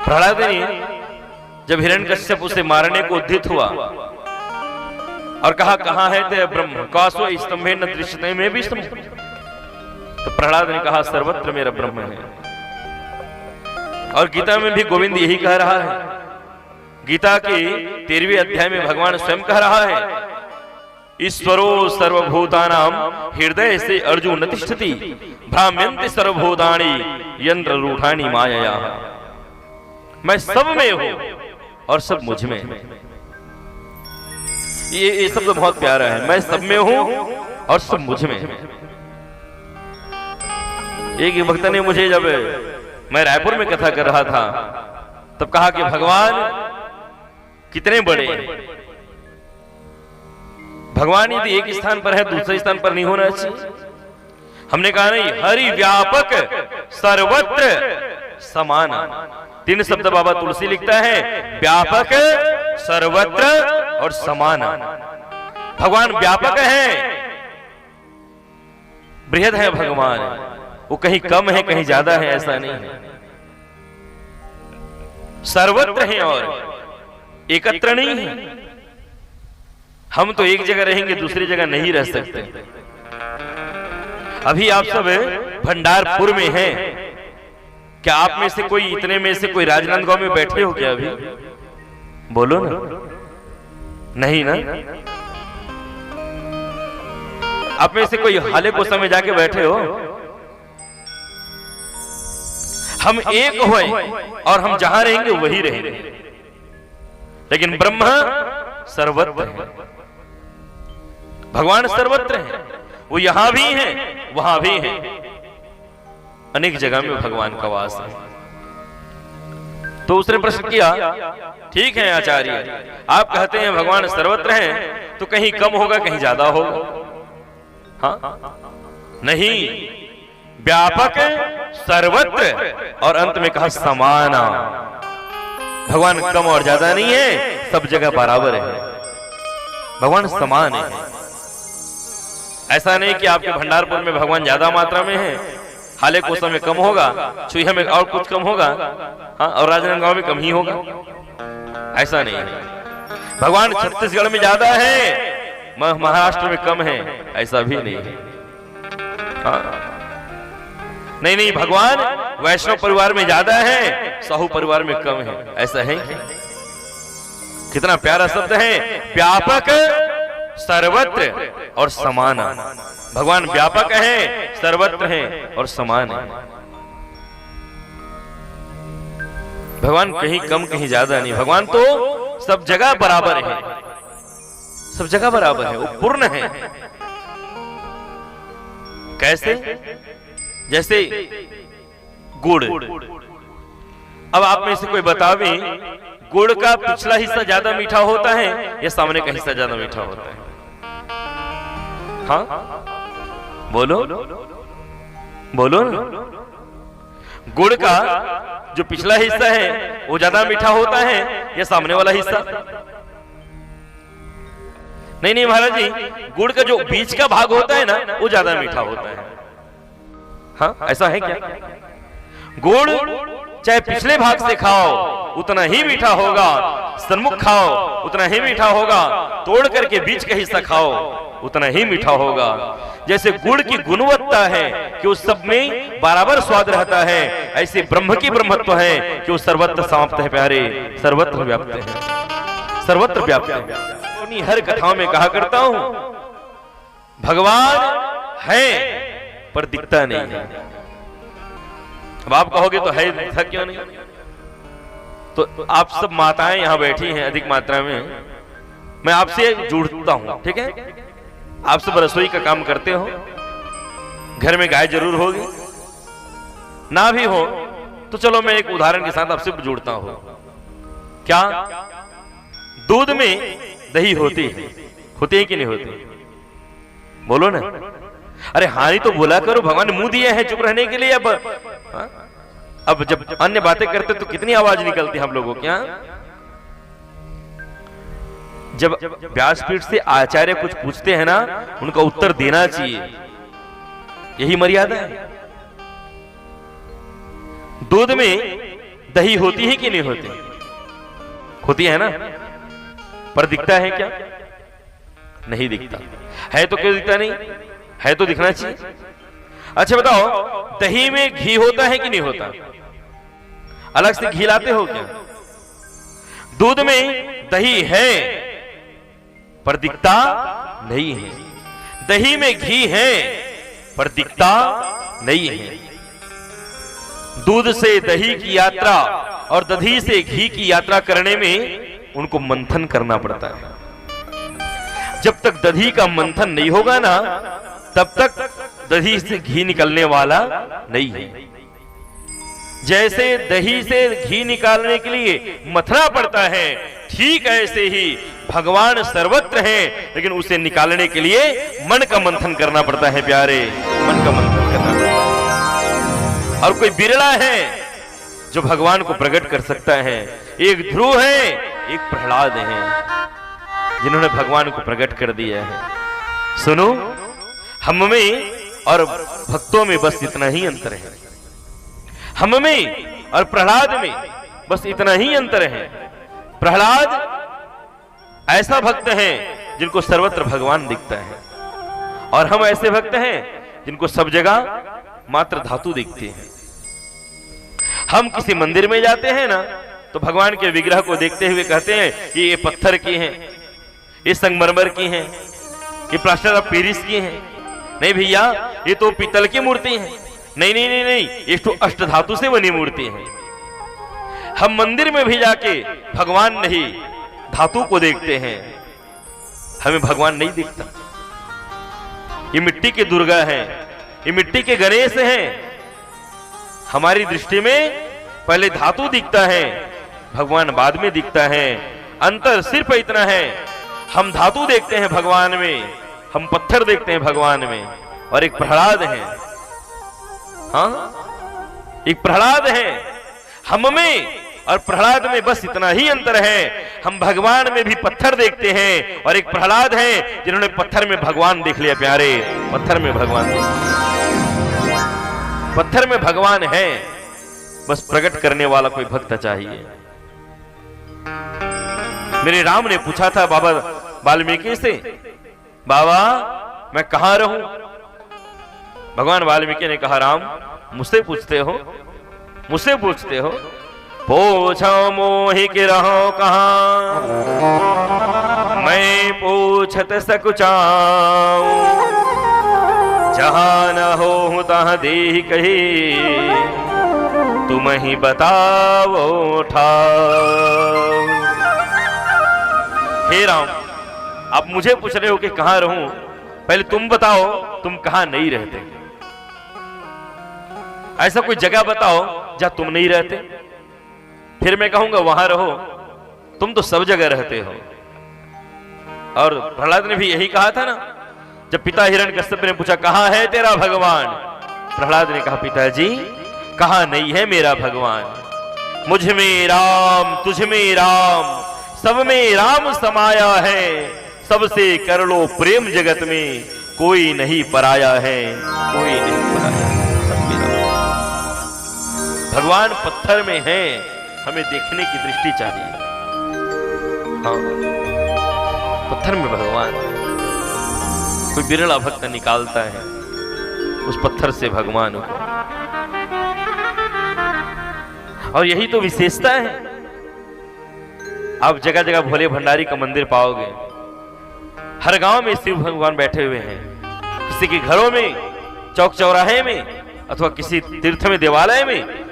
प्रहलाद ने जब हिरण्यकश्यप उसे मारने को उद्यत हुआ और कहा कहां है ते ब्रह्म कासो स्तंभे न दृश्यते में भी स्तंभ, तो प्रहलाद ने कहा सर्वत्र मेरा ब्रह्म है। और गीता में भी गोविंद यही कह रहा है। गीता के 13वें अध्याय में भगवान स्वयं कह रहा है ईश्वरो सर्वभूतानां हृदय से अर्जुन तिष्ठति भ्राम्यन्ति सर्वभूतानि यंत्र रूढ़ानि मायया। मैं सब में हूं और सब मुझ में। ये शब्द बहुत प्यारा है, मैं सब में हूं और सब मुझ में। एक भक्त ने मुझे, जब मैं रायपुर में कथा कर रहा था, तब कहा कि भगवान कितने बड़े हैं। भगवान यदि एक स्थान पर है दूसरे स्थान पर नहीं होना चाहिए। हमने कहा नहीं, हरि व्यापक सर्वत्र समान। 3 शब्द बाबा तुलसी लिखता है, व्यापक, सर्वत्र और समान। भगवान व्यापक है, बृहद है भगवान, वो कहीं कम है कहीं ज्यादा है ऐसा नहीं है। सर्वत्र है और एकत्र नहीं है। हम तो एक जगह रहेंगे दूसरी जगह नहीं रह सकते। अभी आप सब भंडारपुर में हैं, क्या आप में से कोई, इतने में से कोई राजनांदगांव में बैठे हो क्या? अभी बोलो ना, नहीं ना? आप में से कोई हाले कोसा में जाके बैठे हो? हम एक हुए और हम जहां रहेंगे वही रहेंगे। लेकिन ब्रह्म सर्वत्र है, भगवान सर्वत्र है, वो यहां भी है वहां भी है, अनेक जगह में भगवान का वास है। तो उसने प्रश्न किया, ठीक है आचार्य, आप कहते हैं भगवान सर्वत्र हैं, तो कहीं कम होगा कहीं ज्यादा होगा? हाँ नहीं, व्यापक सर्वत्र और अंत में कहा समाना। भगवान कम और ज्यादा नहीं है, सब जगह बराबर है, भगवान समान है। ऐसा नहीं कि आपके भंडारपुर में भगवान ज्यादा मात्रा में है, हाले कोसा में कम होगा, छुईहा में और कुछ कम होगा, हाँ, और राजनांदगांव में कम ही होगा, ऐसा नहीं है। भगवान छत्तीसगढ़ में ज्यादा है, महाराष्ट्र में कम है, ऐसा भी नहीं है। हाँ? नहीं नहीं, भगवान वैष्णव परिवार में ज्यादा है, साहू परिवार में कम है, ऐसा है। कितना प्यारा शब्द है, व्यापक सर्वत्र और समान। भगवान व्यापक है, सर्वत्र है और समान है। भगवान कहीं कम कहीं ज्यादा नहीं, भगवान तो सब जगह बराबर है, सब जगह बराबर है, वो पूर्ण है। कैसे? जैसे गुड़। अब आप में से कोई बतावे, गुड़ का पिछला हिस्सा ज्यादा मीठा होता है या सामने का हिस्सा ज्यादा मीठा होता है? हाँ बोलो बोलो। गुड़ का जो पिछला हिस्सा है वो ज्यादा मीठा होता है या सामने वाला हिस्सा? नहीं नहीं महाराज जी, गुड़ का जो बीच का भाग होता है ना वो ज्यादा मीठा होता है। हाँ ऐसा है क्या? गुड़ चाहे पिछले भाग से खाओ उतना ही मीठा होगा, सन्मुख खाओ उतना ही मीठा होगा, तोड़ करके बीच का हिस्सा खाओ उतना ही मीठा होगा। जैसे गुड़ की गुणवत्ता है कि उस सब में बराबर स्वाद रहता है, ऐसे ब्रह्म की ब्रह्मत्व है कि वो सर्वत्र समाप्त है प्यारे, सर्वत्र व्याप्त है, सर्वत्र व्याप्त है। हर कथाओं में कहा करता हूं, भगवान है पर दिखता नहीं है। अब आप कहोगे तो है, दिखता क्यों नहीं? तो आप सब माताएं यहां बैठी हैं अधिक मात्रा में, मैं आपसे जुड़ता हूं, ठीक है? आप सब रसोई का काम करते हो, घर में गाय जरूर होगी, ना भी हो तो चलो मैं एक उदाहरण के साथ आपसे जुड़ता हूं। क्या दूध में दही होती है कि नहीं होती? बोलो ना। अरे हानि तो बोला करो, भगवान मुंह दिए हैं चुप रहने के लिए। अब जब अन्य बातें करते तो कितनी आवाज निकलती हम लोगों क्या? जब व्यासपीठ से आचार्य कुछ पूछते हैं ना, उनका उत्तर देना चाहिए, यही मर्यादा है। दूध में दही होती है कि नहीं होती? होती है ना, पर दिखता है क्या? नहीं दिखता है। तो क्यों दिखता नहीं है? तो दिखना चाहिए। अच्छा बताओ, दही में घी होता है कि नहीं होता? अलग से घी लाते हो क्या? दूध में दही है पर दिखता नहीं है, दही में घी है पर दिखता नहीं है। दूध से दही की यात्रा और दही से घी की यात्रा करने में उनको मंथन करना पड़ता है। जब तक दही का मंथन नहीं होगा ना, तब तक दही से घी निकलने वाला नहीं है। जैसे दही से घी निकालने के लिए मथना पड़ता है, ठीक ऐसे ही भगवान सर्वत्र है, लेकिन उसे निकालने के लिए मन का मंथन करना पड़ता है प्यारे, मन का मंथन करना पड़ता है। और कोई बिरला है जो भगवान को प्रकट कर सकता है। एक ध्रुव है, एक प्रहलाद है, जिन्होंने भगवान को प्रकट कर दिया है। सुनो, हम में और भक्तों में बस इतना ही अंतर है। हम में और प्रहलाद में बस इतना ही अंतर है। प्रहलाद ऐसा भक्त है जिनको सर्वत्र भगवान दिखता है, और हम ऐसे भक्त हैं जिनको सब जगह मात्र धातु दिखते हैं। हम किसी मंदिर में जाते हैं ना, तो भगवान के विग्रह को देखते हुए कहते हैं कि ये पत्थर की हैं, ये संगमरमर की हैं, ये प्लास्टर ऑफ पेरिस की हैं। नहीं भैया, ये तो पीतल की मूर्ति है। नहीं नहीं नहीं नहीं, ये तो अष्ट धातु से बनी मूर्ति है। हम मंदिर में भी जाके भगवान नहीं धातु को देखते हैं, हमें भगवान नहीं दिखता। ये मिट्टी के दुर्गा है, ये मिट्टी के गणेश हैं। हमारी दृष्टि में पहले धातु दिखता है, भगवान बाद में दिखता है। अंतर सिर्फ इतना है, हम धातु देखते हैं भगवान में, हम पत्थर देखते हैं भगवान में। और एक प्रहलाद है, हाँ, एक प्रहलाद है। हम में और प्रहलाद में बस इतना ही अंतर है, हम भगवान में भी पत्थर देखते हैं, और एक प्रहलाद है जिन्होंने पत्थर में भगवान देख लिया प्यारे, पत्थर में भगवान देख लिया। पत्थर में भगवान है, बस प्रकट करने वाला कोई भक्त चाहिए। मेरे राम ने पूछा था बाबा वाल्मीकि से, बाबा मैं कहां रहूं? भगवान वाल्मीकि ने कहा, राम मुझसे पूछते हो, मुझसे पूछते हो? पूछो मोहि कि रहो कहां, मैं पूछत सकुचाऊं। जहां न हो तहां देहि कही, तुम ही बताओ ठाओ। हे राम, आप मुझे पूछ रहे हो कि कहां रहूं, पहले तुम बताओ तुम कहां नहीं रहते। ऐसा कोई जगह बताओ जहां तुम नहीं रहते, फिर मैं कहूंगा वहां रहो। तुम तो सब जगह रहते हो। और प्रहलाद ने भी यही कहा था ना, जब पिता हिरण्यकश्यप ने पूछा कहां है तेरा भगवान, प्रहलाद ने कहा, पिताजी कहां नहीं है मेरा भगवान। मुझ में राम, तुझ में राम, सब में राम समाया है। सबसे कर लो प्रेम, जगत में कोई नहीं पराया है, कोई नहीं पराया है। भगवान पत्थर में है, हमें देखने की दृष्टि चाहिए। हाँ, पत्थर में भगवान, कोई बिरला भक्त निकालता है उस पत्थर से भगवान को। और यही तो विशेषता है। आप जगह जगह भोले भंडारी का मंदिर पाओगे, हर गांव में शिव भगवान बैठे हुए हैं। किसी के घरों में, चौक चौराहे में, अथवा किसी तीर्थ में, देवालय में